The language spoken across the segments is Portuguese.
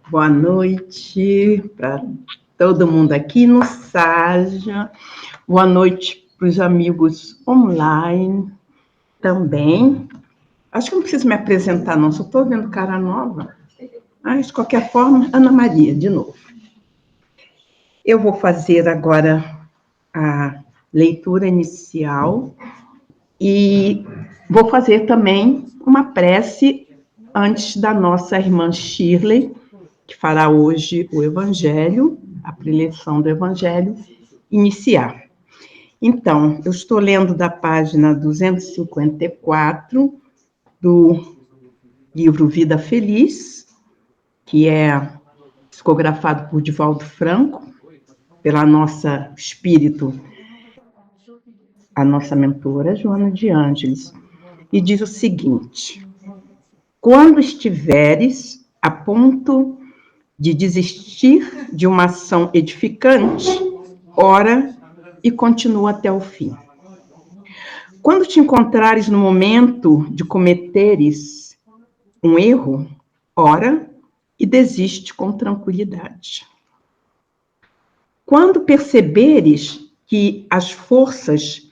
Boa noite para todo mundo aqui no Saja. Boa noite para os amigos online também. Acho que não preciso me apresentar, não. Só estou vendo cara nova. Mas, de qualquer forma, Ana Maria, de novo. Eu vou fazer agora a leitura inicial e vou fazer também uma prece antes da nossa irmã Shirley, que fará hoje o Evangelho, a preleção do Evangelho, iniciar. Então, eu estou lendo da página 254 do livro Vida Feliz, que é psicografado por Divaldo Franco, pela nossa espírito, a nossa mentora, Joana de Ângeles, e diz o seguinte: quando estiveres a ponto de desistir de uma ação edificante, ora e continua até o fim. Quando te encontrares no momento de cometeres um erro, ora e desiste com tranquilidade. Quando perceberes que as forças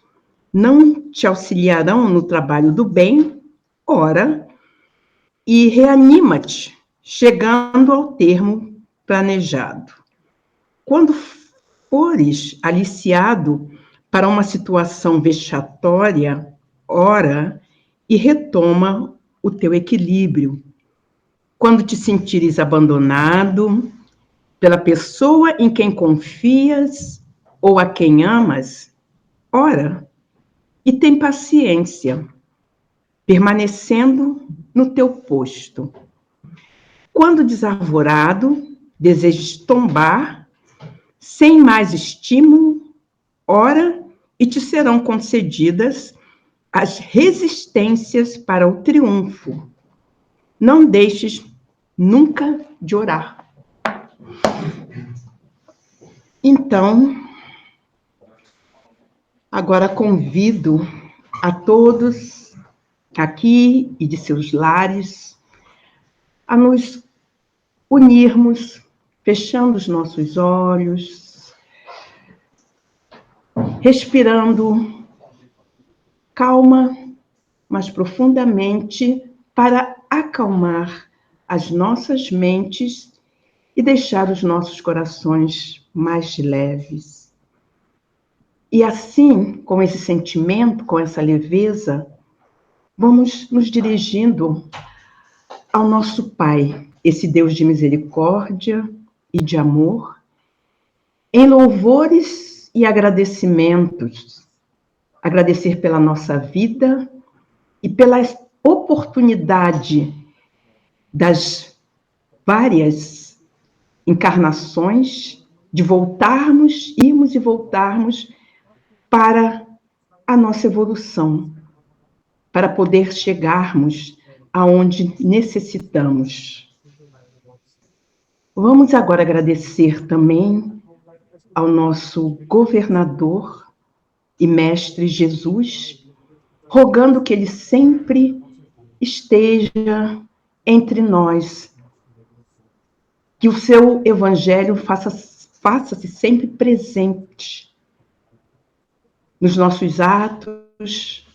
não te auxiliarão no trabalho do bem, ora e reanima-te, chegando ao termo planejado. Quando fores aliciado para uma situação vexatória, ora e retoma o teu equilíbrio. Quando te sentires abandonado pela pessoa em quem confias ou a quem amas, ora e tem paciência, permanecendo no teu posto. Quando desarvorado, desejes tombar, sem mais estímulo, ora e te serão concedidas as resistências para o triunfo. Não deixes nunca de orar. Então, agora convido a todos aqui e de seus lares a nos unirmos, fechando os nossos olhos, respirando calma, mas profundamente, para acalmar as nossas mentes e deixar os nossos corações mais leves. E assim, com esse sentimento, com essa leveza, vamos nos dirigindo ao nosso Pai, esse Deus de misericórdia e de amor, em louvores e agradecimentos. Agradecer pela nossa vida e pela oportunidade das várias encarnações de voltarmos, irmos e voltarmos para a nossa evolução, para poder chegarmos aonde necessitamos. Vamos agora agradecer também ao nosso governador e mestre Jesus, rogando que ele sempre esteja entre nós, que o seu evangelho faça-se sempre presente nos nossos atos,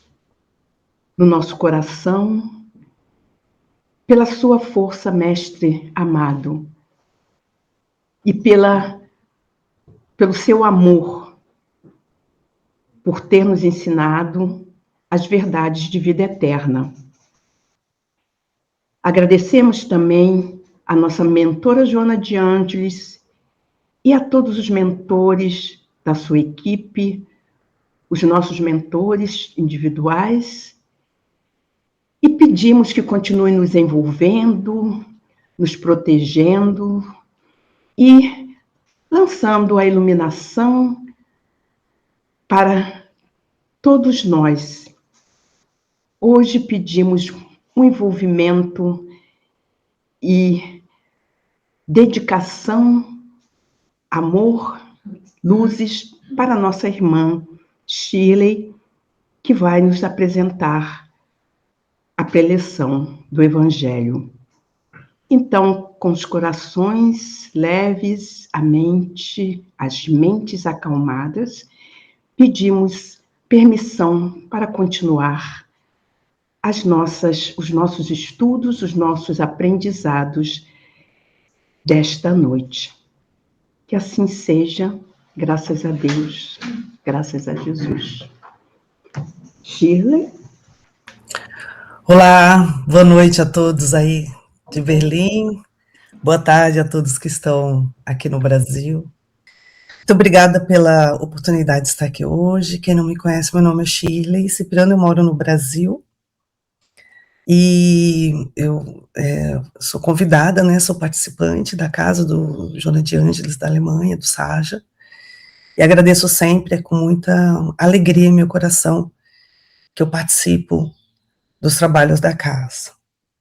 no nosso coração, pela sua força, mestre amado, e pelo seu amor, por ter nos ensinado as verdades de vida eterna. Agradecemos também a nossa mentora Joana de Ângeles e a todos os mentores da sua equipe, os nossos mentores individuais, e pedimos que continue nos envolvendo, nos protegendo e lançando a iluminação para todos nós. Hoje pedimos um envolvimento e dedicação, amor, luzes para nossa irmã Shirley, que vai nos apresentar a preleção do Evangelho. Então, com os corações leves, as mentes acalmadas, pedimos permissão para continuar os nossos estudos, os nossos aprendizados desta noite. Que assim seja, graças a Deus, graças a Jesus. Shirley? Olá, boa noite a todos aí de Berlim, boa tarde a todos que estão aqui no Brasil. Muito obrigada pela oportunidade de estar aqui hoje. Quem não me conhece, meu nome é Shirley Cipriano, eu moro no Brasil e eu sou convidada, né, sou participante da casa do Joana de Ângeles da Alemanha, do Saja, e agradeço sempre, com muita alegria em meu coração, que eu participo dos trabalhos da casa.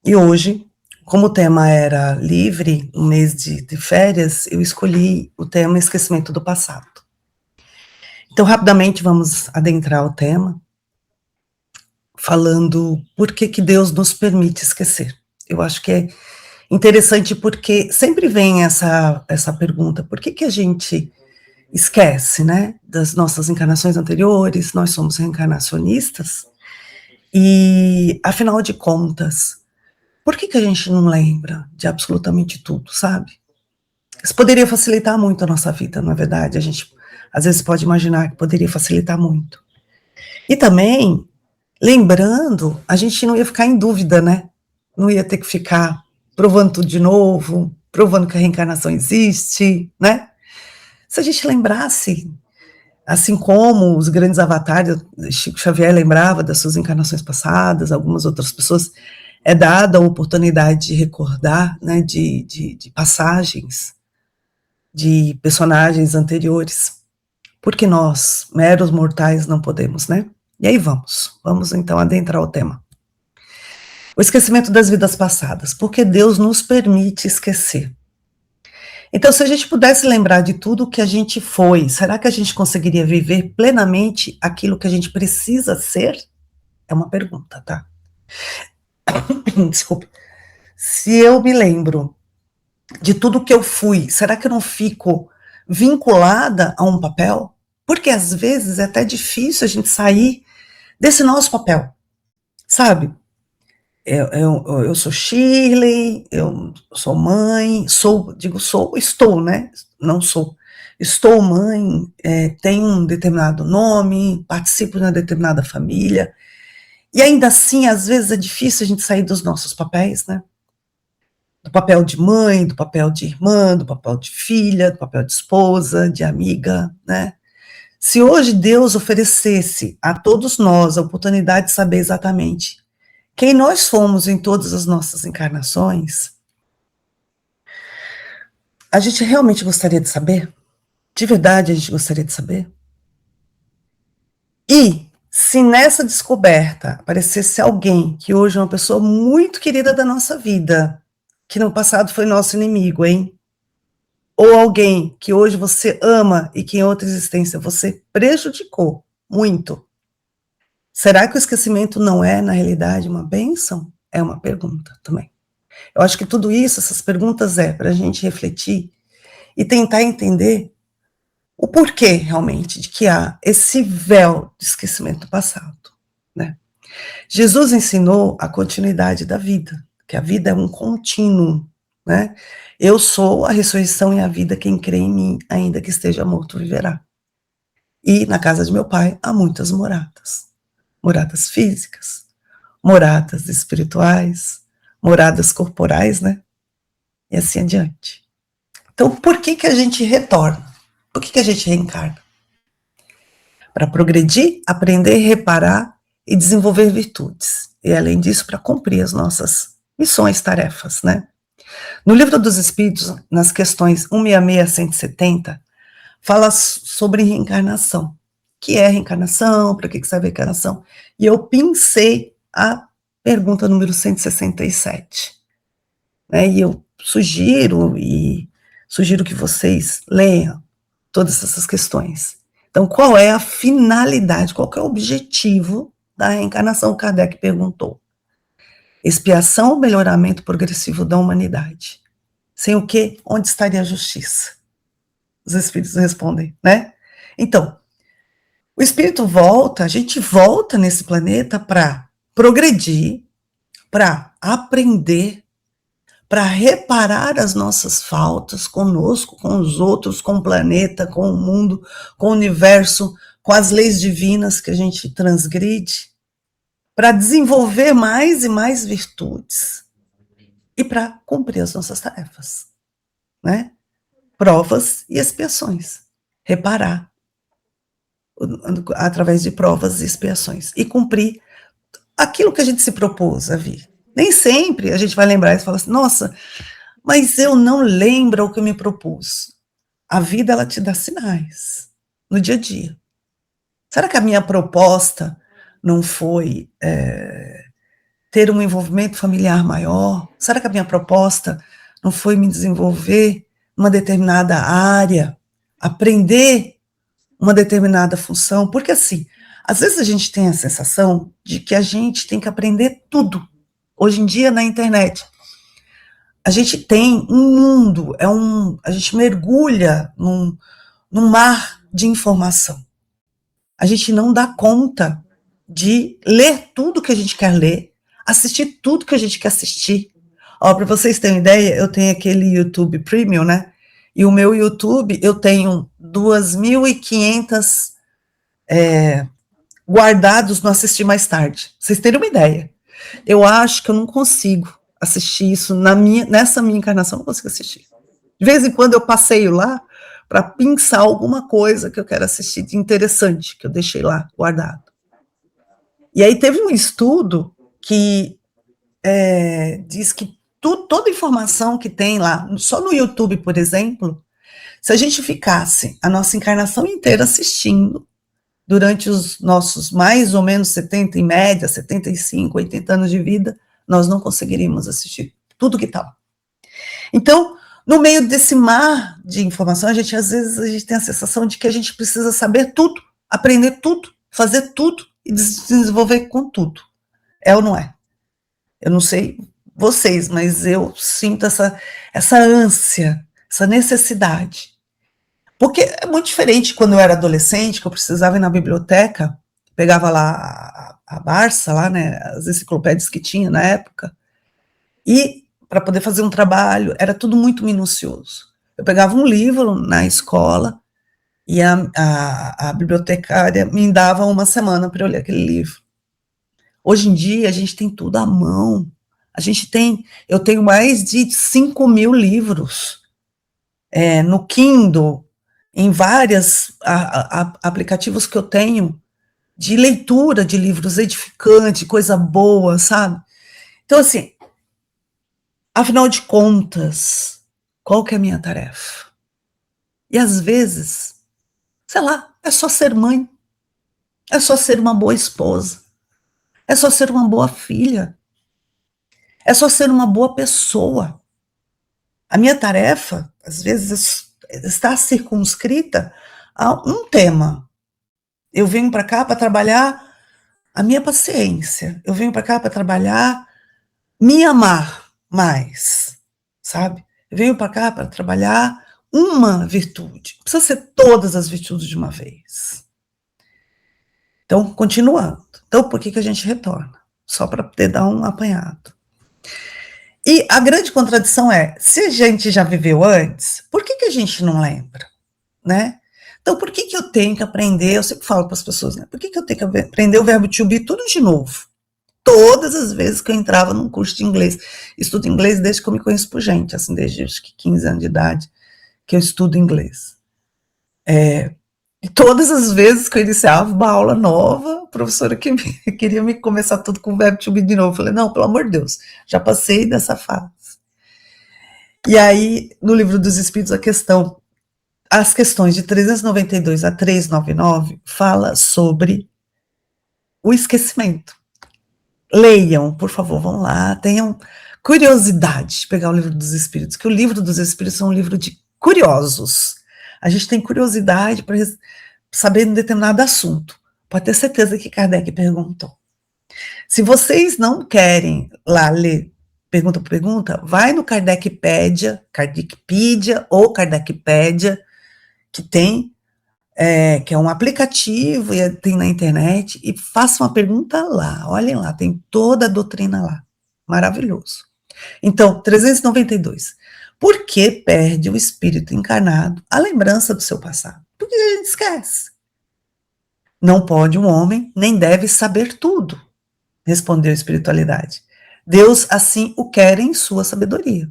E hoje, como o tema era livre, um mês de férias, eu escolhi o tema esquecimento do passado. Então, rapidamente, vamos adentrar o tema, falando por que Deus nos permite esquecer. Eu acho que é interessante porque sempre vem essa pergunta, por que a gente esquece, né, das nossas encarnações anteriores? Nós somos reencarnacionistas, e, afinal de contas, por que a gente não lembra de absolutamente tudo, sabe? Isso poderia facilitar muito a nossa vida, não é verdade? A gente, às vezes, pode imaginar que poderia facilitar muito. E também, lembrando, a gente não ia ficar em dúvida, né? Não ia ter que ficar provando tudo de novo, provando que a reencarnação existe, né? Se a gente lembrasse, assim como os grandes avatares, Chico Xavier lembrava das suas encarnações passadas, algumas outras pessoas, é dada a oportunidade de recordar, né, de passagens de personagens anteriores, porque nós, meros mortais, não podemos, né? E aí vamos então adentrar o tema. O esquecimento das vidas passadas, porque Deus nos permite esquecer. Então, se a gente pudesse lembrar de tudo que a gente foi, será que a gente conseguiria viver plenamente aquilo que a gente precisa ser? É uma pergunta, tá? Desculpa. Se eu me lembro de tudo que eu fui, será que eu não fico vinculada a um papel? Porque às vezes é até difícil a gente sair desse nosso papel, sabe? Eu sou Shirley, eu sou mãe, estou, né? Não sou. Estou mãe, tenho um determinado nome, participo de uma determinada família, e ainda assim, às vezes é difícil a gente sair dos nossos papéis, né? Do papel de mãe, do papel de irmã, do papel de filha, do papel de esposa, de amiga, né? Se hoje Deus oferecesse a todos nós a oportunidade de saber exatamente quem nós fomos em todas as nossas encarnações, a gente realmente gostaria de saber? De verdade a gente gostaria de saber? E se nessa descoberta aparecesse alguém que hoje é uma pessoa muito querida da nossa vida, que no passado foi nosso inimigo, hein? Ou alguém que hoje você ama e que em outra existência você prejudicou muito, será que o esquecimento não é, na realidade, uma bênção? É uma pergunta também. Eu acho que tudo isso, essas perguntas para a gente refletir e tentar entender o porquê, realmente, de que há esse véu de esquecimento do passado, né? Jesus ensinou a continuidade da vida, que a vida é um contínuo, né? Eu sou a ressurreição e a vida, quem crê em mim, ainda que esteja morto, viverá. E na casa de meu pai há muitas moradas. Moradas físicas, moradas espirituais, moradas corporais, né? E assim adiante. Então, por que a gente retorna? Por que a gente reencarna? Para progredir, aprender, reparar e desenvolver virtudes. E, além disso, para cumprir as nossas missões, tarefas, né? No Livro dos Espíritos, nas questões 166 a 170, fala sobre reencarnação. O que é reencarnação? Para que serve a reencarnação? E eu pincei a pergunta número 167. Né? E eu sugiro que vocês leiam todas essas questões. Então, qual é a finalidade, qual é o objetivo da reencarnação? Kardec perguntou. Expiação ou melhoramento progressivo da humanidade? Sem o quê? Onde estaria a justiça? Os espíritos respondem, né? Então, o espírito volta, a gente volta nesse planeta para progredir, para aprender, para reparar as nossas faltas conosco, com os outros, com o planeta, com o mundo, com o universo, com as leis divinas que a gente transgride, para desenvolver mais e mais virtudes e para cumprir as nossas tarefas, né? Provas e expiações. Reparar através de provas e expiações e cumprir aquilo que a gente se propôs a vir. Nem sempre a gente vai lembrar e falar assim, nossa, mas eu não lembro o que eu me propus. A vida, ela te dá sinais no dia a dia. Será que a minha proposta não foi ter um envolvimento familiar maior? Será que a minha proposta não foi me desenvolver numa determinada área, aprender uma determinada função? Porque assim, às vezes a gente tem a sensação de que a gente tem que aprender tudo. Hoje em dia, na internet, a gente tem um mundo, a gente mergulha num mar de informação. A gente não dá conta de ler tudo que a gente quer ler, assistir tudo que a gente quer assistir. Ó, para vocês terem ideia, eu tenho aquele YouTube Premium, né? E o meu YouTube, eu tenho 2.500 guardados no Assistir Mais Tarde. Pra vocês terem uma ideia. Eu acho que eu não consigo assistir isso nessa minha encarnação, não consigo assistir. De vez em quando eu passeio lá para pensar alguma coisa que eu quero assistir de interessante, que eu deixei lá guardado. E aí teve um estudo que diz que toda informação que tem lá, só no YouTube, por exemplo, se a gente ficasse a nossa encarnação inteira assistindo, durante os nossos mais ou menos 70, em média, 75, 80 anos de vida, nós não conseguiríamos assistir tudo que estava. Então, no meio desse mar de informação, às vezes a gente tem a sensação de que a gente precisa saber tudo, aprender tudo, fazer tudo e desenvolver com tudo. É ou não é? Eu não sei vocês, mas eu sinto essa ânsia, essa necessidade. Porque é muito diferente quando eu era adolescente, que eu precisava ir na biblioteca, pegava lá a Barça, lá, né, as enciclopédias que tinha na época, e para poder fazer um trabalho, era tudo muito minucioso. Eu pegava um livro na escola e a bibliotecária me dava uma semana para eu ler aquele livro. Hoje em dia, a gente tem tudo à mão. Eu tenho mais de 5.000 livros no Kindle, em vários aplicativos que eu tenho de leitura de livros edificantes, coisa boa, sabe? Então, assim, afinal de contas, qual que é a minha tarefa? E às vezes, sei lá, é só ser mãe, é só ser uma boa esposa, é só ser uma boa filha, é só ser uma boa pessoa. A minha tarefa, às vezes, está circunscrita a um tema. Eu venho para cá para trabalhar a minha paciência. Eu venho para cá para trabalhar me amar mais, sabe? Eu venho para cá para trabalhar uma virtude. Não precisa ser todas as virtudes de uma vez. Então, continuando. Então, por que a gente retorna? Só para poder dar um apanhado. E a grande contradição é, se a gente já viveu antes, por que a gente não lembra, né? Então, por que eu tenho que aprender, eu sempre falo para as pessoas, né? Por que eu tenho que aprender o verbo to be tudo de novo? Todas as vezes que eu entrava num curso de inglês, estudo inglês desde que eu me conheço por gente, assim, desde acho que 15 anos de idade que eu estudo inglês. E todas as vezes que eu iniciava uma aula nova, a professora queria me começar tudo com o verbo to be de novo. Eu falei, não, pelo amor de Deus, já passei dessa fase. E aí, no Livro dos Espíritos, as questões de 392 a 399 fala sobre o esquecimento. Leiam, por favor, vão lá, tenham curiosidade de pegar o Livro dos Espíritos, que o Livro dos Espíritos é um livro de curiosos. A gente tem curiosidade para saber um determinado assunto. Pode ter certeza que Kardec perguntou. Se vocês não querem lá ler pergunta por pergunta, vai no Kardecpedia ou Kardecpedia, que tem, que é um aplicativo, e tem na internet, e faça uma pergunta lá, olhem lá, tem toda a doutrina lá, maravilhoso. Então, 392, por que perde o espírito encarnado a lembrança do seu passado? Porque a gente esquece. Não pode um homem, nem deve saber tudo, respondeu a espiritualidade. Deus assim o quer em sua sabedoria.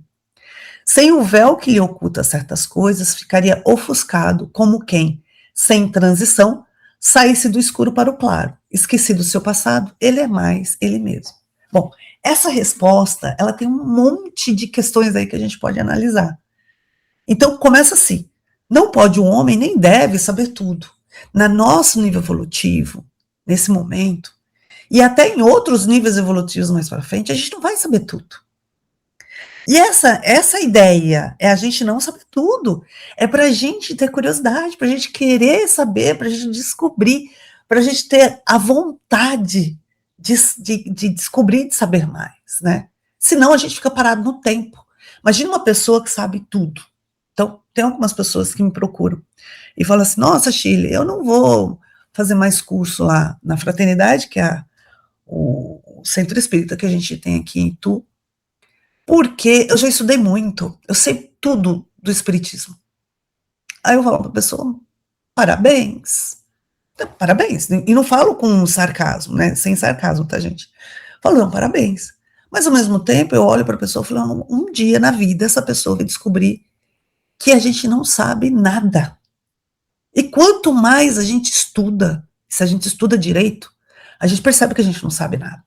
Sem o véu que lhe oculta certas coisas, ficaria ofuscado, como quem, sem transição, saísse do escuro para o claro. Esquecido o seu passado, ele é mais ele mesmo. Bom, essa resposta, ela tem um monte de questões aí que a gente pode analisar. Então, começa assim. Não pode um homem, nem deve saber tudo. No nosso nível evolutivo, nesse momento, e até em outros níveis evolutivos mais para frente, a gente não vai saber tudo. E essa ideia é a gente não saber tudo, é para a gente ter curiosidade, para a gente querer saber, para a gente descobrir, para a gente ter a vontade de descobrir, de saber mais, né? Senão a gente fica parado no tempo. Imagina uma pessoa que sabe tudo. Então, tem algumas pessoas que me procuram e falam assim, nossa, Chile, eu não vou fazer mais curso lá na Fraternidade, que é o centro espírita que a gente tem aqui em Itu, porque eu já estudei muito, eu sei tudo do espiritismo. Aí eu falo para a pessoa, parabéns, e não falo com sarcasmo, né, sem sarcasmo, tá, gente? Falo, não, parabéns. Mas, ao mesmo tempo, eu olho para a pessoa e falo, um dia na vida essa pessoa vai descobrir que a gente não sabe nada. E quanto mais a gente estuda, se a gente estuda direito, a gente percebe que a gente não sabe nada.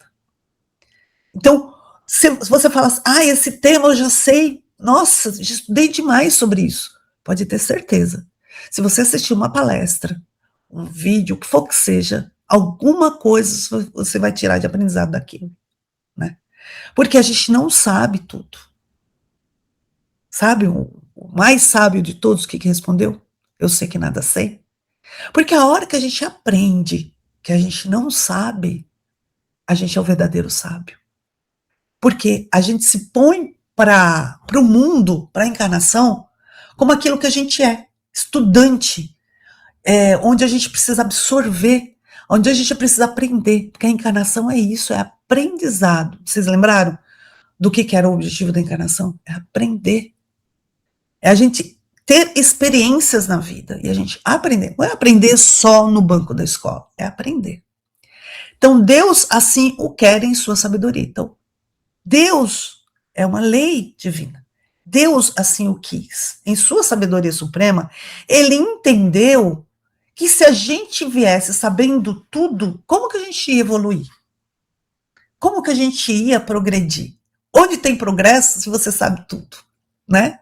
Então, se você fala assim, esse tema eu já sei, nossa, já estudei demais sobre isso, pode ter certeza. Se você assistir uma palestra, um vídeo, o que for que seja, alguma coisa você vai tirar de aprendizado daquilo, né? Porque a gente não sabe tudo. Sabe o mais sábio de todos, o que respondeu? Eu sei que nada sei. Porque a hora que a gente aprende que a gente não sabe, a gente é o verdadeiro sábio. Porque a gente se põe para o mundo, para a encarnação, como aquilo que a gente é, estudante, onde a gente precisa absorver, onde a gente precisa aprender, porque a encarnação é isso, é aprendizado. Vocês lembraram do que era o objetivo da encarnação? É aprender. É a gente ter experiências na vida e a gente aprender. Não é aprender só no banco da escola, é aprender. Então, Deus assim o quer em sua sabedoria. Então, Deus é uma lei divina. Deus assim o quis. Em sua sabedoria suprema, ele entendeu que se a gente viesse sabendo tudo, como que a gente ia evoluir? Como que a gente ia progredir? Onde tem progresso se você sabe tudo, né?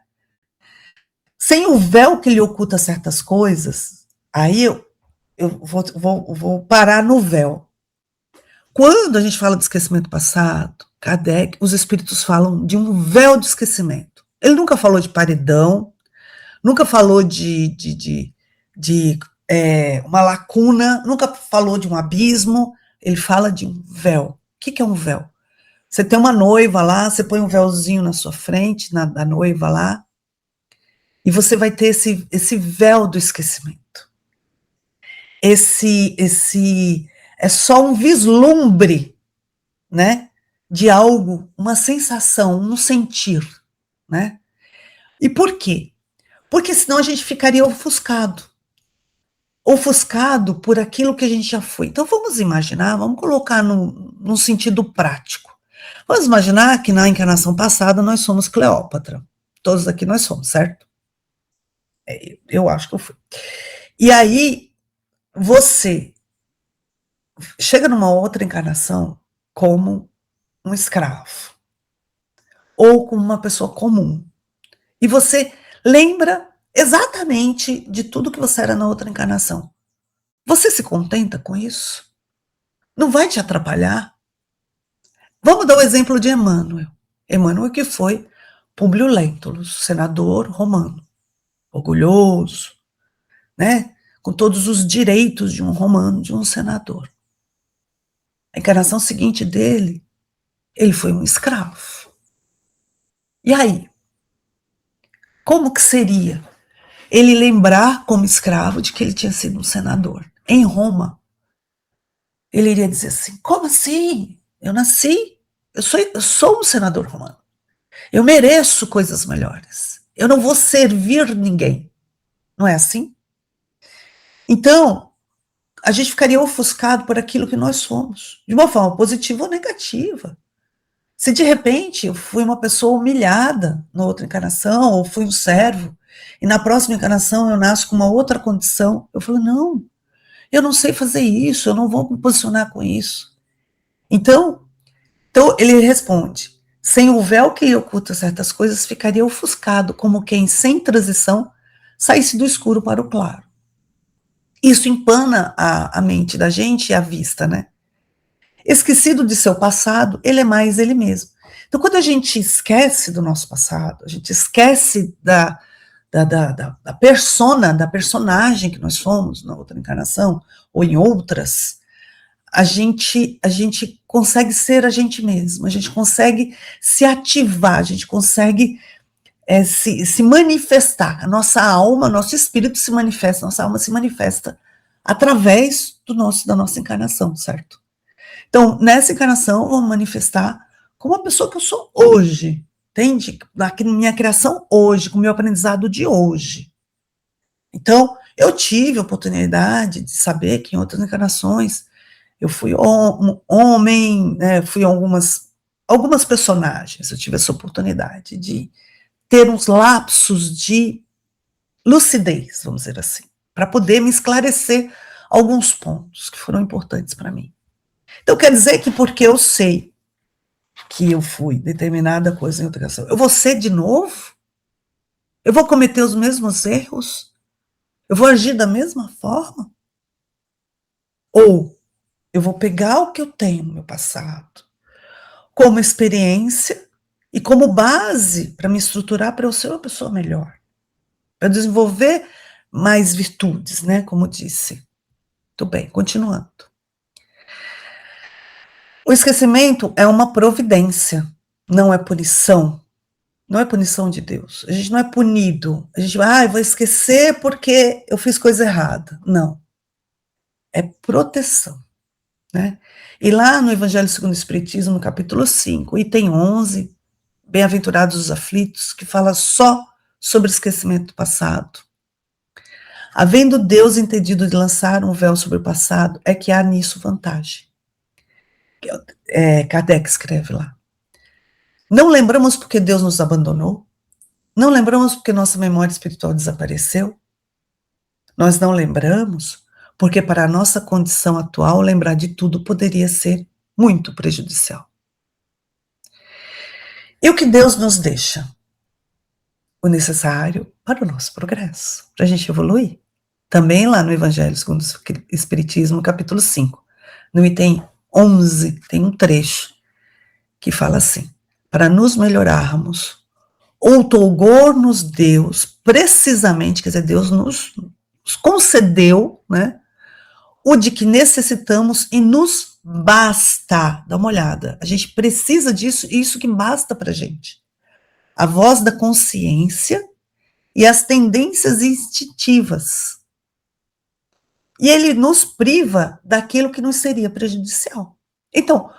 Sem o véu que lhe oculta certas coisas, aí eu vou parar no véu. Quando a gente fala de esquecimento passado, Kardec, os espíritos falam de um véu de esquecimento. Ele nunca falou de paredão, nunca falou de uma lacuna, nunca falou de um abismo, ele fala de um véu. O que é um véu? Você tem uma noiva lá, você põe um véuzinho na sua frente, da noiva lá, e você vai ter esse véu do esquecimento. É só um vislumbre, né, de algo, uma sensação, um sentir, né? E por quê? Porque senão a gente ficaria ofuscado por aquilo que a gente já foi. Então vamos imaginar, vamos colocar num sentido prático. Vamos imaginar que na encarnação passada nós somos Cleópatra. Todos aqui nós somos, certo? Eu acho que eu fui. E aí, você chega numa outra encarnação como um escravo, ou como uma pessoa comum, e você lembra exatamente de tudo que você era na outra encarnação. Você se contenta com isso? Não vai te atrapalhar? Vamos dar o exemplo de Emmanuel. Emmanuel que foi Públio Lentulus, senador romano, orgulhoso, né? Com todos os direitos de um romano, de um senador. A encarnação seguinte dele, ele foi um escravo. E aí? Como que seria ele lembrar como escravo de que ele tinha sido um senador? Em Roma, ele iria dizer assim, como assim? Eu nasci, eu sou um senador romano. Eu mereço coisas melhores. Eu não vou servir ninguém. Não é assim? Então, a gente ficaria ofuscado por aquilo que nós somos, de uma forma positiva ou negativa. Se de repente eu fui uma pessoa humilhada na outra encarnação, ou fui um servo, e na próxima encarnação eu nasço com uma outra condição, eu falo, não, eu não sei fazer isso, eu não vou me posicionar com isso. Então ele responde, sem o véu que oculta certas coisas, ficaria ofuscado, como quem, sem transição, saísse do escuro para o claro. Isso empana a mente da gente e a vista, né? Esquecido de seu passado, ele é mais ele mesmo. Então, quando a gente esquece do nosso passado, a gente esquece da persona, da personagem que nós fomos na outra encarnação, ou em outras, a gente consegue ser a gente mesmo, a gente consegue se ativar, a gente consegue se manifestar, a nossa alma, nosso espírito se manifesta, nossa alma se manifesta através da nossa encarnação, certo? Então, nessa encarnação, eu vou manifestar como a pessoa que eu sou hoje, entende? Na minha criação hoje, com o meu aprendizado de hoje. Então, eu tive a oportunidade de saber que em outras encarnações eu fui homem, né, fui algumas personagens, eu tive essa oportunidade de ter uns lapsos de lucidez, vamos dizer assim, para poder me esclarecer alguns pontos que foram importantes para mim. Então, quer dizer que porque eu sei que eu fui determinada coisa em outra encarnação, eu vou ser de novo? Eu vou cometer os mesmos erros? Eu vou agir da mesma forma? Ou eu vou pegar o que eu tenho no meu passado como experiência e como base para me estruturar para eu ser uma pessoa melhor, para desenvolver mais virtudes, né? Como disse. Muito bem, continuando. O esquecimento é uma providência, não é punição. Não é punição de Deus. A gente não é punido. A gente vai, vou esquecer porque eu fiz coisa errada. Não. É proteção. Né? E lá no Evangelho segundo o Espiritismo, no capítulo 5, item 11, Bem-aventurados os aflitos, que fala só sobre o esquecimento do passado. Havendo Deus entendido de lançar um véu sobre o passado, é que há nisso vantagem. Kardec escreve lá. Não lembramos porque Deus nos abandonou? Não lembramos porque nossa memória espiritual desapareceu? Nós não lembramos porque para a nossa condição atual lembrar de tudo poderia ser muito prejudicial. E o que Deus nos deixa? O necessário para o nosso progresso, para a gente evoluir. Também lá no Evangelho segundo o Espiritismo, capítulo 5, no item 11, tem um trecho que fala assim, para nos melhorarmos, outorgou-nos Deus, precisamente, quer dizer, Deus nos concedeu, né, o de que necessitamos e nos basta. Dá uma olhada, a gente precisa disso, e isso que basta para a gente. A voz da consciência e as tendências instintivas. E ele nos priva daquilo que nos seria prejudicial. Então,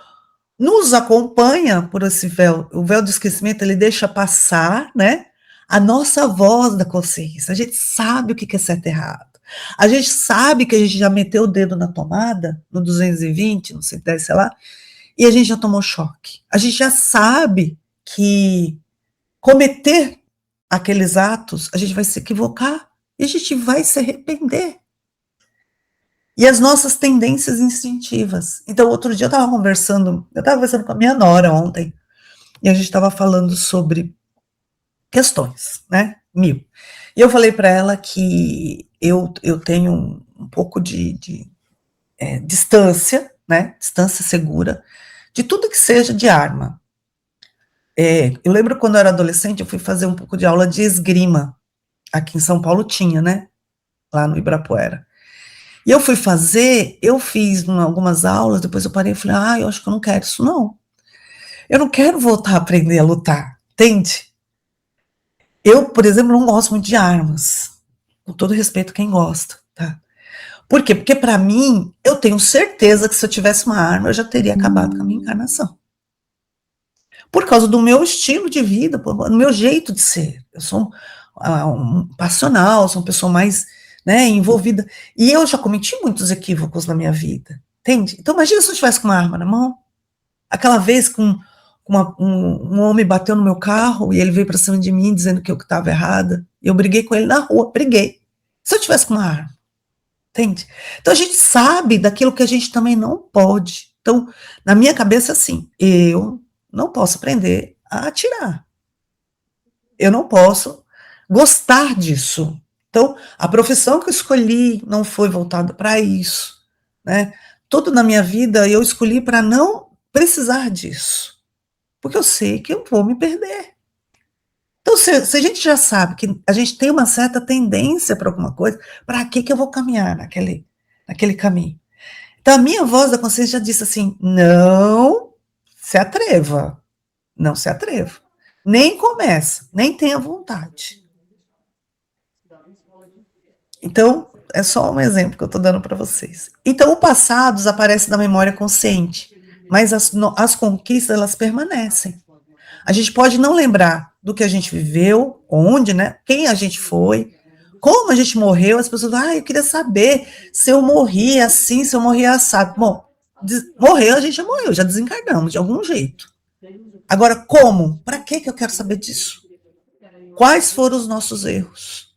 nos acompanha por esse véu, o véu do esquecimento, ele deixa passar, né, a nossa voz da consciência. A gente sabe o que é certo e errado. A gente sabe que a gente já meteu o dedo na tomada, no 220, no 110, sei lá, e a gente já tomou choque. A gente já sabe que cometer aqueles atos, a gente vai se equivocar e a gente vai se arrepender. E as nossas tendências instintivas. Então, outro dia eu estava conversando com a minha nora ontem, e a gente estava falando sobre questões, né? E eu falei para ela que eu tenho um pouco de distância, né? Distância segura, de tudo que seja de arma. Eu lembro quando eu era adolescente, eu fui fazer um pouco de aula de esgrima. Aqui em São Paulo tinha, né? Lá no Ibirapuera. E eu fui fazer, eu fiz algumas aulas, depois eu parei e falei, eu acho que eu não quero isso, não. Eu não quero voltar a aprender a lutar, entende? Eu, por exemplo, não gosto muito de armas, com todo respeito a quem gosta, tá? Por quê? Porque para mim, eu tenho certeza que se eu tivesse uma arma, eu já teria acabado com a minha encarnação. Por causa do meu estilo de vida, do meu jeito de ser. Eu sou passional, sou uma pessoa mais, né, envolvida. E eu já cometi muitos equívocos na minha vida, entende? Então imagina se eu tivesse com uma arma na mão. Aquela vez um homem bateu no meu carro e ele veio para cima de mim dizendo que eu estava errada. Eu briguei com ele na rua, briguei. Se eu tivesse com uma arma, entende? Então a gente sabe daquilo que a gente também não pode. Então, na minha cabeça, assim, eu não posso aprender a atirar. Eu não posso gostar disso. Então, a profissão que eu escolhi não foi voltada para isso, né? Tudo na minha vida eu escolhi para não precisar disso, porque eu sei que eu vou me perder. Então, se a gente já sabe que a gente tem uma certa tendência para alguma coisa, para que eu vou caminhar naquele caminho? Então, a minha voz da consciência já disse assim: não se atreva, não se atreva, nem começa, nem tenha vontade. Então, é só um exemplo que eu estou dando para vocês. Então, o passado desaparece da memória consciente, mas as conquistas, elas permanecem. A gente pode não lembrar do que a gente viveu, onde, né? Quem a gente foi, como a gente morreu. As pessoas falam, eu queria saber se eu morri assim, se eu morri assado. Bom, morreu, a gente já morreu, já desencarnamos de algum jeito. Agora, como? Para que eu quero saber disso? Quais foram os nossos erros?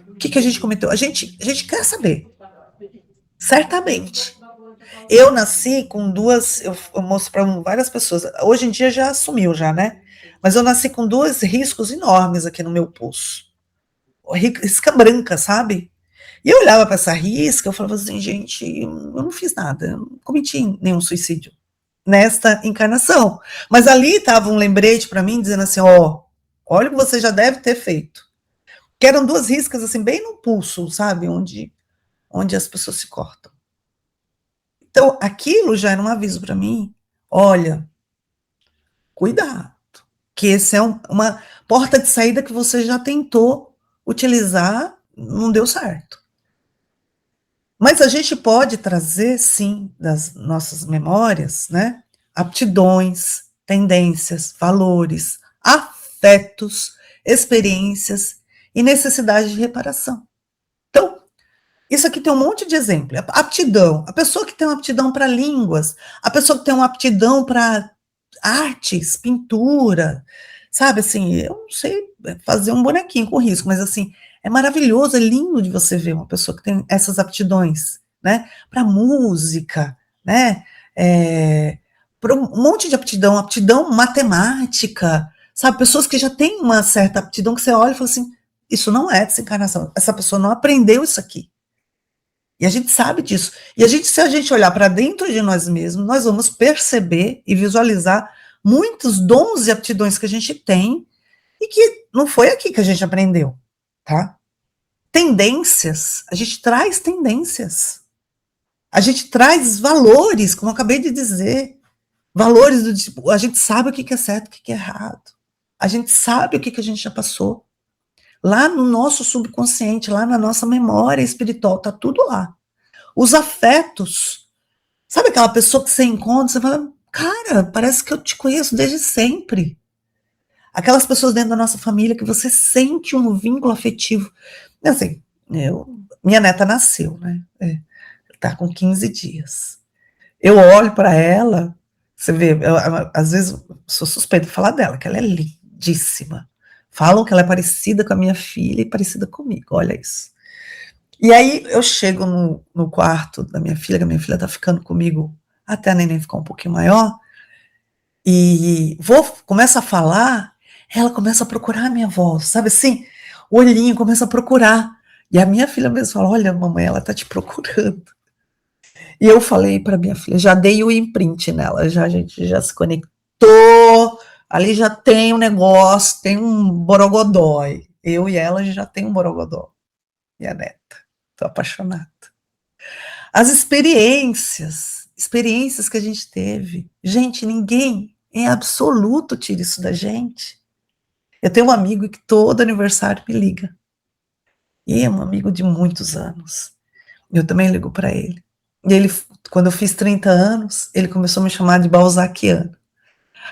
O que a gente cometeu? A gente quer saber. Certamente. Eu nasci com duas, eu mostro para várias pessoas, hoje em dia já assumiu já, né? Mas eu nasci com 2 riscos enormes aqui no meu pulso. Risca branca, sabe? E eu olhava para essa risca, eu falava assim, gente, eu não fiz nada, eu não cometi nenhum suicídio nesta encarnação. Mas ali estava um lembrete para mim, dizendo assim, olha o que você já deve ter feito. Que eram 2 riscas, assim, bem no pulso, sabe? Onde as pessoas se cortam. Então, aquilo já era um aviso para mim, olha, cuidado, que esse é uma porta de saída que você já tentou utilizar, não deu certo. Mas a gente pode trazer, sim, das nossas memórias, né, aptidões, tendências, valores, afetos, experiências e necessidade de reparação. Então, isso aqui tem um monte de exemplo. Aptidão. A pessoa que tem uma aptidão para línguas, a pessoa que tem uma aptidão para artes, pintura, sabe, assim, eu não sei fazer um bonequinho com risco, mas assim, é maravilhoso, é lindo de você ver uma pessoa que tem essas aptidões, né, para música, né, para um monte de aptidão matemática, sabe, pessoas que já têm uma certa aptidão que você olha e fala assim, isso não é desencarnação, essa pessoa não aprendeu isso aqui. E a gente sabe disso. E se a gente olhar para dentro de nós mesmos, nós vamos perceber e visualizar muitos dons e aptidões que a gente tem e que não foi aqui que a gente aprendeu, tá? Tendências, a gente traz tendências. A gente traz valores, como eu acabei de dizer. Valores do tipo, a gente sabe o que é certo, o que é errado. A gente sabe o que a gente já passou. Lá no nosso subconsciente, lá na nossa memória espiritual, tá tudo lá. Os afetos. Sabe aquela pessoa que você encontra, você fala, cara, parece que eu te conheço desde sempre. Aquelas pessoas dentro da nossa família que você sente um vínculo afetivo. Assim, minha neta nasceu, né? Tá com 15 dias. Eu olho para ela, você vê, às vezes sou suspeita de falar dela, que ela é lindíssima. Falam que ela é parecida com a minha filha e parecida comigo, olha isso. E aí eu chego no quarto da minha filha, que a minha filha tá ficando comigo até a neném ficar um pouquinho maior, e começo a falar, ela começa a procurar a minha voz, sabe assim? O olhinho começa a procurar. E a minha filha mesmo fala, olha mamãe, ela tá te procurando. E eu falei para minha filha, já dei o imprint nela, a gente já se conectou, ali já tem um negócio, tem um borogodói. Eu e ela já tem um borogodó, minha neta. Tô apaixonada. As experiências que a gente teve. Gente, ninguém em absoluto tira isso da gente. Eu tenho um amigo que todo aniversário me liga. E é um amigo de muitos anos. Eu também ligo para ele. E ele, quando eu fiz 30 anos, ele começou a me chamar de balzaquiano.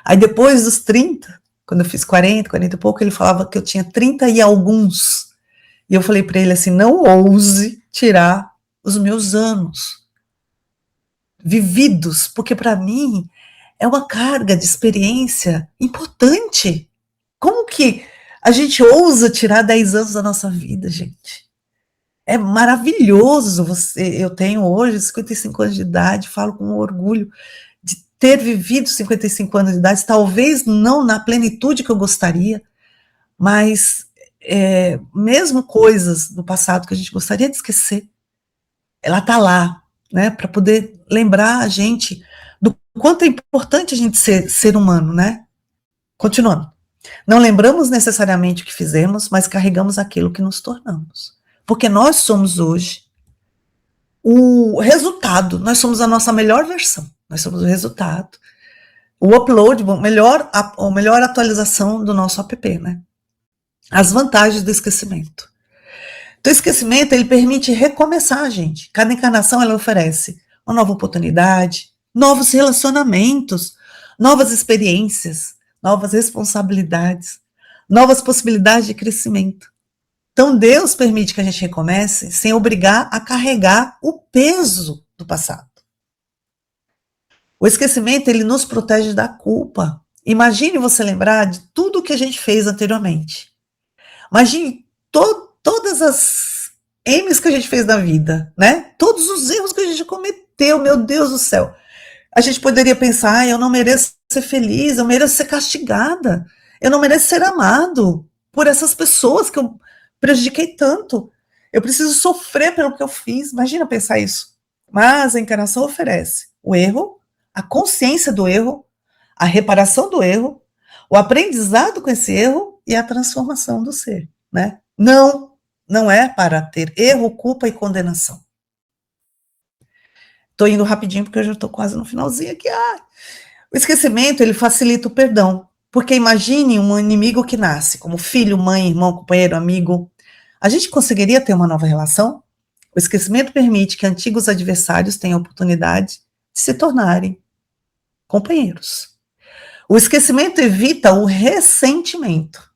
Aí depois dos 30, quando eu fiz 40, 40 e pouco, ele falava que eu tinha 30 e alguns. E eu falei para ele assim, não ouse tirar os meus anos vividos, porque para mim é uma carga de experiência importante. Como que a gente ousa tirar 10 anos da nossa vida, gente? É maravilhoso eu tenho hoje 55 anos de idade, falo com orgulho de ter vivido 55 anos de idade, talvez não na plenitude que eu gostaria, mas mesmo coisas do passado que a gente gostaria de esquecer, ela está lá, né, para poder lembrar a gente do quanto é importante a gente ser humano, né? Continuando. Não lembramos necessariamente o que fizemos, mas carregamos aquilo que nos tornamos. Porque nós somos hoje o resultado, nós somos a nossa melhor versão, nós somos o resultado, o upload, a melhor atualização do nosso app, né? As vantagens do esquecimento. Então, o esquecimento, ele permite recomeçar, gente. Cada encarnação, ela oferece uma nova oportunidade, novos relacionamentos, novas experiências, novas responsabilidades, novas possibilidades de crescimento. Então, Deus permite que a gente recomece sem obrigar a carregar o peso do passado. O esquecimento, ele nos protege da culpa. Imagine você lembrar de tudo que a gente fez anteriormente. Imagine todas as M's que a gente fez na vida, né? Todos os erros que a gente cometeu, meu Deus do céu. A gente poderia pensar, eu não mereço ser feliz, eu mereço ser castigada, eu não mereço ser amado por essas pessoas que eu prejudiquei tanto. Eu preciso sofrer pelo que eu fiz. Imagina pensar isso. Mas a encarnação oferece o erro, a consciência do erro, a reparação do erro, o aprendizado com esse erro e a transformação do ser, né? Não é para ter erro, culpa e condenação. Estou indo rapidinho porque eu já estou quase no finalzinho aqui. O esquecimento, ele facilita o perdão. Porque imagine um inimigo que nasce como filho, mãe, irmão, companheiro, amigo. A gente conseguiria ter uma nova relação? O esquecimento permite que antigos adversários tenham a oportunidade de se tornarem companheiros. O esquecimento evita o ressentimento.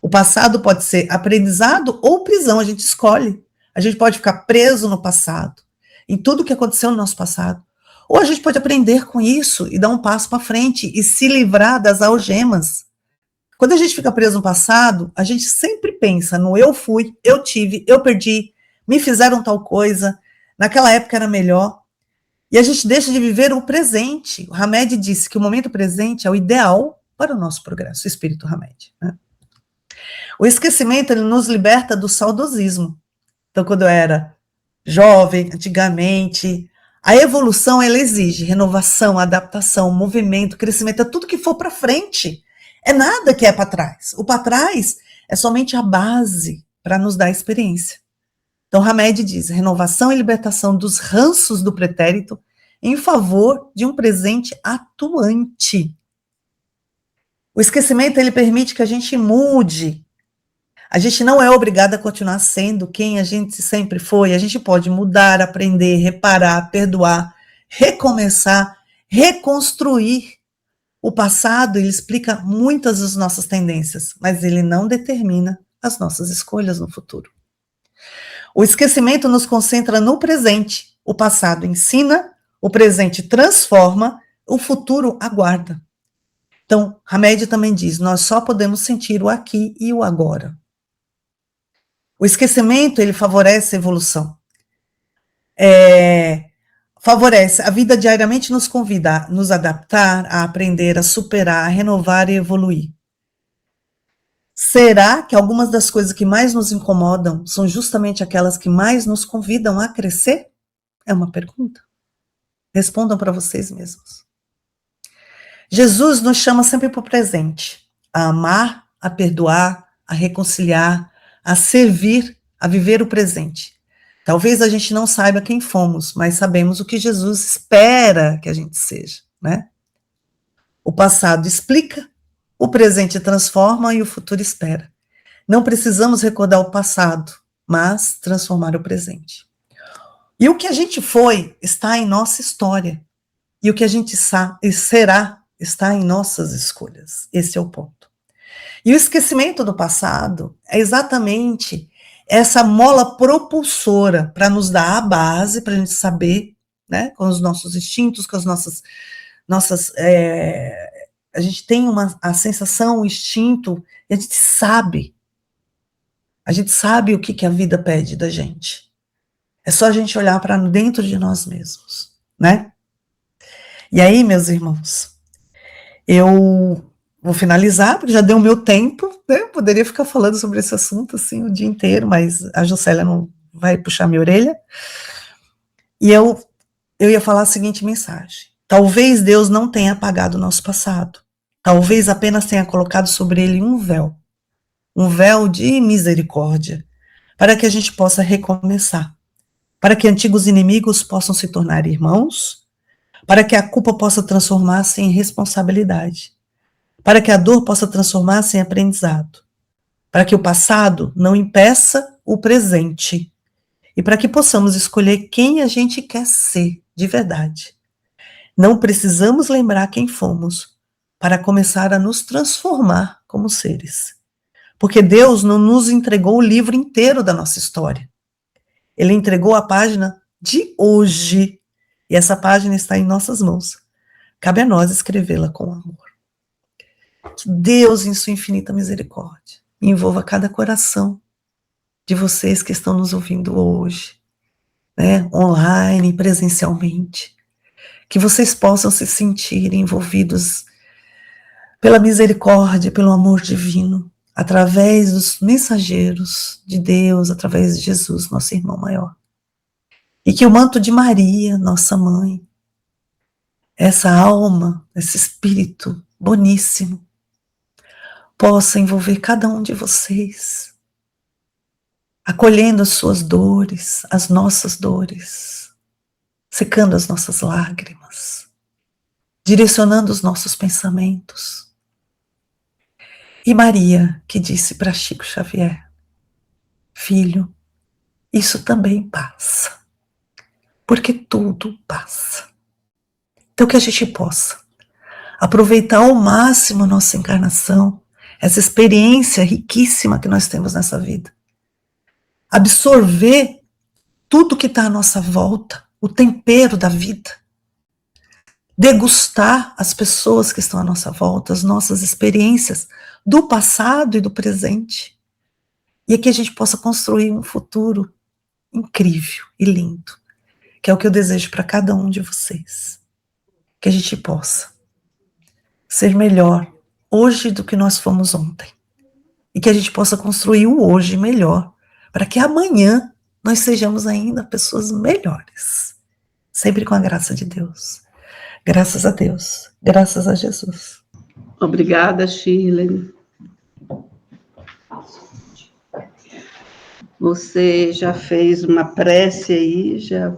O passado pode ser aprendizado ou prisão, a gente escolhe. A gente pode ficar preso no passado, em tudo que aconteceu no nosso passado. Ou a gente pode aprender com isso e dar um passo para frente e se livrar das algemas. Quando a gente fica preso no passado, a gente sempre pensa no eu fui, eu tive, eu perdi, me fizeram tal coisa, naquela época era melhor. E a gente deixa de viver o presente. O Hamed disse que o momento presente é o ideal para o nosso progresso, o espírito Hamed, né? O esquecimento, ele nos liberta do saudosismo. Então, quando eu era jovem, antigamente, a evolução, ela exige renovação, adaptação, movimento, crescimento, é tudo que for para frente. É nada que é para trás. O para trás é somente a base para nos dar experiência. Então, Hamed diz, renovação e libertação dos ranços do pretérito em favor de um presente atuante. O esquecimento, ele permite que a gente mude. A gente não é obrigado a continuar sendo quem a gente sempre foi. A gente pode mudar, aprender, reparar, perdoar, recomeçar, reconstruir. O passado, ele explica muitas das nossas tendências, mas ele não determina as nossas escolhas no futuro. O esquecimento nos concentra no presente. O passado ensina, o presente transforma, o futuro aguarda. Então, Hamed também diz, nós só podemos sentir o aqui e o agora. O esquecimento, ele favorece a evolução. Favorece. A vida diariamente nos convida a nos adaptar, a aprender, a superar, a renovar e evoluir. Será que algumas das coisas que mais nos incomodam são justamente aquelas que mais nos convidam a crescer? É uma pergunta. Respondam para vocês mesmos. Jesus nos chama sempre para o presente, a amar, a perdoar, a reconciliar, a servir, a viver o presente. Talvez a gente não saiba quem fomos, mas sabemos o que Jesus espera que a gente seja, né? O passado explica, O presente transforma e o futuro espera. Não precisamos recordar o passado, mas transformar o presente. E o que a gente foi está em nossa história. E o que a gente será está em nossas escolhas. Esse é o ponto. E o esquecimento do passado é exatamente essa mola propulsora para nos dar a base, para a gente saber, né, com os nossos instintos, com as nossas a gente tem a sensação, o instinto, e a gente sabe o que a vida pede da gente. É só a gente olhar para dentro de nós mesmos, né? E aí, meus irmãos, eu vou finalizar, porque já deu o meu tempo, né? Eu poderia ficar falando sobre esse assunto assim o dia inteiro, mas a Juscelia não vai puxar minha orelha. E eu ia falar a seguinte mensagem: talvez Deus não tenha apagado o nosso passado, talvez apenas tenha colocado sobre ele um véu de misericórdia, para que a gente possa recomeçar, para que antigos inimigos possam se tornar irmãos, para que a culpa possa transformar-se em responsabilidade, para que a dor possa transformar-se em aprendizado, para que o passado não impeça o presente, e para que possamos escolher quem a gente quer ser de verdade. Não precisamos lembrar quem fomos para começar a nos transformar como seres. Porque Deus não nos entregou o livro inteiro da nossa história. Ele entregou a página de hoje. E essa página está em nossas mãos. Cabe a nós escrevê-la com amor. Que Deus, em sua infinita misericórdia, envolva cada coração de vocês que estão nos ouvindo hoje, né, online, presencialmente. Que vocês possam se sentir envolvidos pela misericórdia, pelo amor divino, através dos mensageiros de Deus, através de Jesus, nosso irmão maior. E que o manto de Maria, nossa mãe, essa alma, esse espírito boníssimo, possa envolver cada um de vocês, acolhendo as suas dores, as nossas dores, secando as nossas lágrimas, direcionando os nossos pensamentos. E Maria, que disse para Chico Xavier: filho, isso também passa, porque tudo passa. Então que a gente possa aproveitar ao máximo a nossa encarnação, essa experiência riquíssima que nós temos nessa vida, absorver tudo que está à nossa volta, o tempero da vida, degustar as pessoas que estão à nossa volta, as nossas experiências do passado e do presente, e que a gente possa construir um futuro incrível e lindo, que é o que eu desejo para cada um de vocês, que a gente possa ser melhor hoje do que nós fomos ontem, e que a gente possa construir o hoje melhor, para que amanhã nós sejamos ainda pessoas melhores, sempre com a graça de Deus. Graças a Deus, graças a Jesus. Obrigada, Shirley. Você já fez uma prece aí, já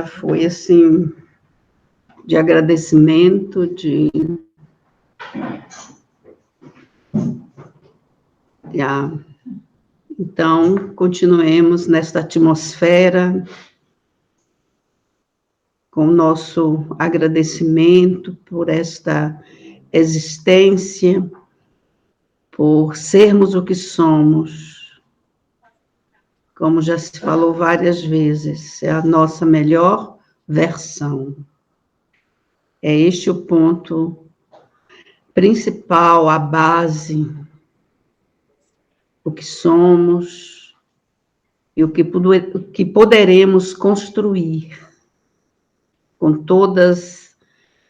foi assim, de agradecimento, Então, continuemos nesta atmosfera, com o nosso agradecimento por esta existência, por sermos o que somos. Como já se falou várias vezes, é a nossa melhor versão. É este o ponto principal, a base, o que somos e o que poderemos construir com todas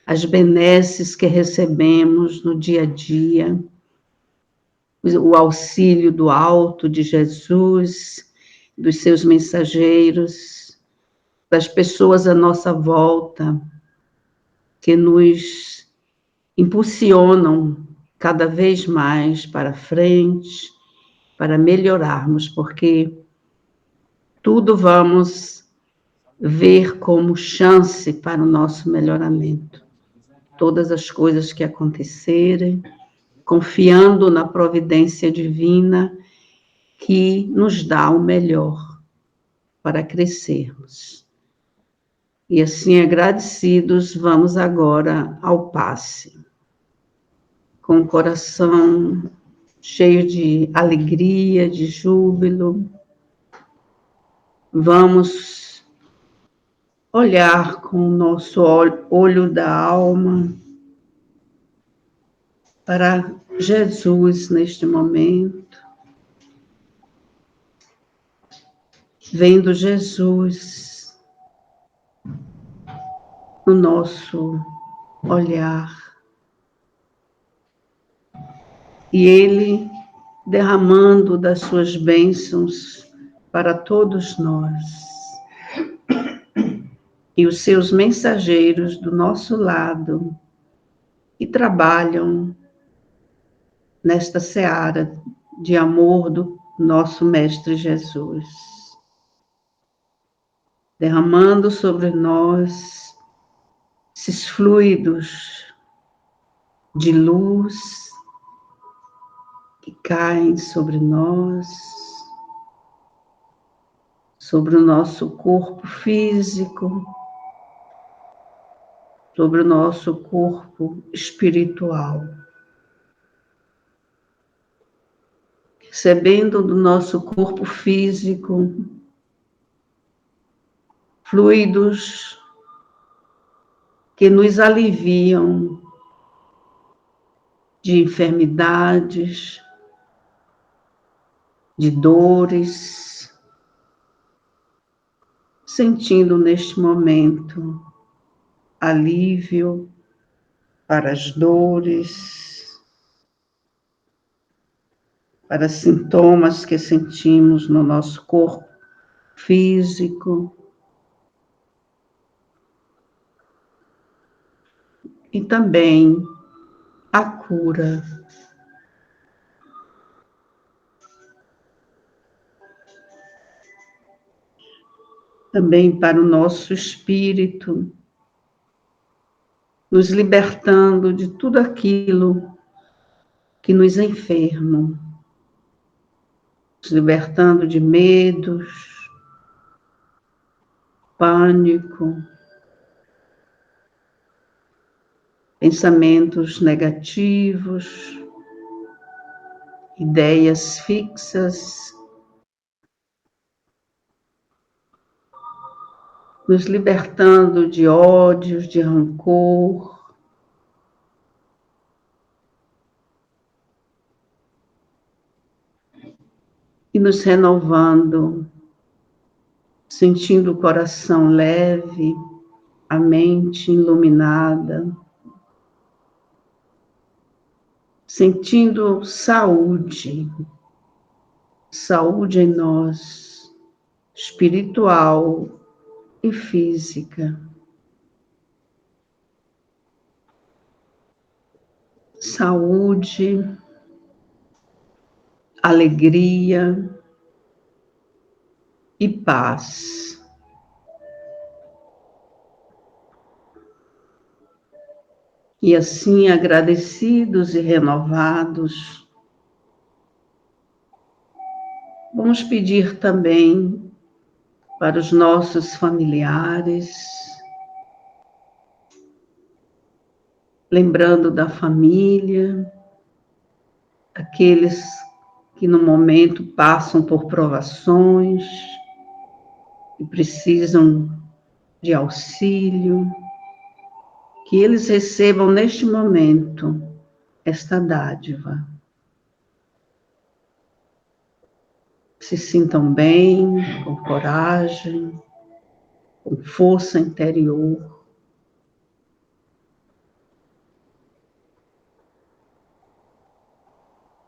as benesses que recebemos no dia a dia, o auxílio do alto de Jesus, dos seus mensageiros, das pessoas à nossa volta, que nos impulsionam cada vez mais para frente, para melhorarmos, porque tudo vamos ver como chance para o nosso melhoramento. todas as coisas que acontecerem, confiando na providência divina que nos dá o melhor para crescermos. E assim, agradecidos, vamos agora ao passe, com o coração cheio de alegria, de júbilo. Vamos olhar com o nosso olho da alma para Jesus neste momento, vendo Jesus no nosso olhar, e Ele derramando das suas bênçãos para todos nós, e os seus mensageiros do nosso lado, que trabalham nesta seara de amor do nosso Mestre Jesus, derramando sobre nós esses fluidos de luz que caem sobre nós, sobre o nosso corpo físico, sobre o nosso corpo espiritual, recebendo do nosso corpo físico fluidos que nos aliviam de enfermidades, de dores, sentindo neste momento alívio para as dores, para sintomas que sentimos no nosso corpo físico, e também a cura. Também para o nosso espírito, nos libertando de tudo aquilo que nos enferma, nos libertando de medos, pânico, pensamentos negativos, ideias fixas, nos libertando de ódios, de rancor, e nos renovando, sentindo o coração leve, a mente iluminada, sentindo saúde em nós, espiritual e física. Saúde, alegria e paz. E assim, agradecidos e renovados, vamos pedir também para os nossos familiares, lembrando da família, aqueles que no momento passam por provações e precisam de auxílio, que eles recebam neste momento esta dádiva. Se sintam bem, com coragem, com força interior.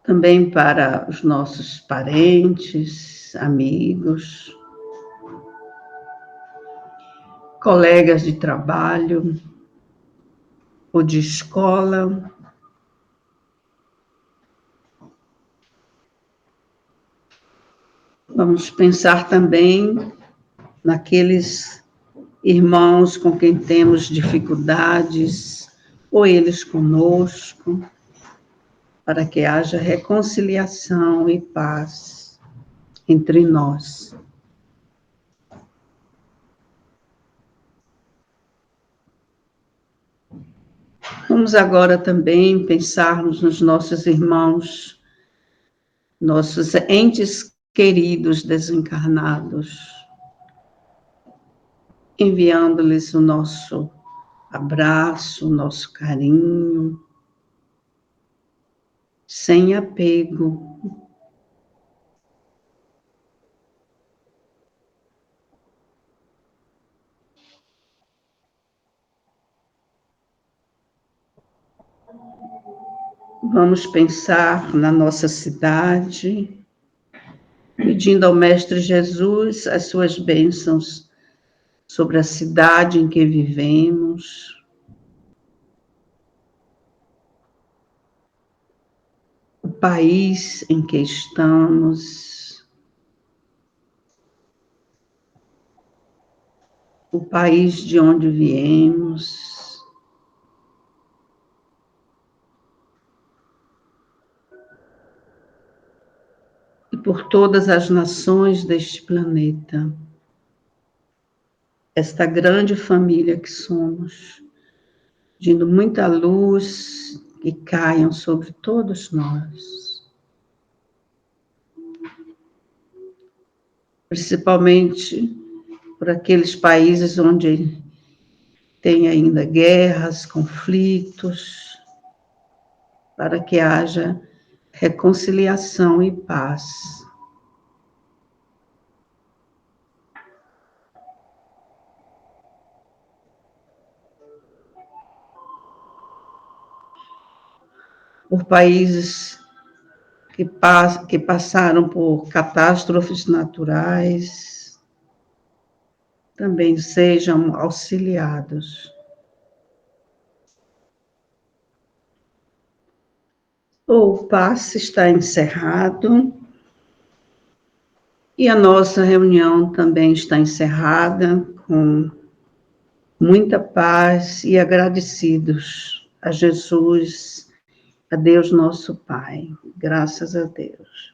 Também para os nossos parentes, amigos, colegas de trabalho ou de escola. Vamos pensar também naqueles irmãos com quem temos dificuldades ou eles conosco, para que haja reconciliação e paz entre nós. Vamos agora também pensarmos nos nossos irmãos, nossos entes queridos desencarnados, enviando-lhes o nosso abraço, o nosso carinho, sem apego. Vamos pensar na nossa cidade, pedindo ao Mestre Jesus as suas bênçãos sobre a cidade em que vivemos, o país em que estamos, o país de onde viemos. E por todas as nações deste planeta, esta grande família que somos, pedindo muita luz que caiam sobre todos nós. Principalmente por aqueles países onde tem ainda guerras, conflitos, para que haja reconciliação e paz. Por países que passaram por catástrofes naturais, também sejam auxiliados. O passe está encerrado e a nossa reunião também está encerrada com muita paz e agradecidos a Jesus, a Deus nosso Pai. Graças a Deus.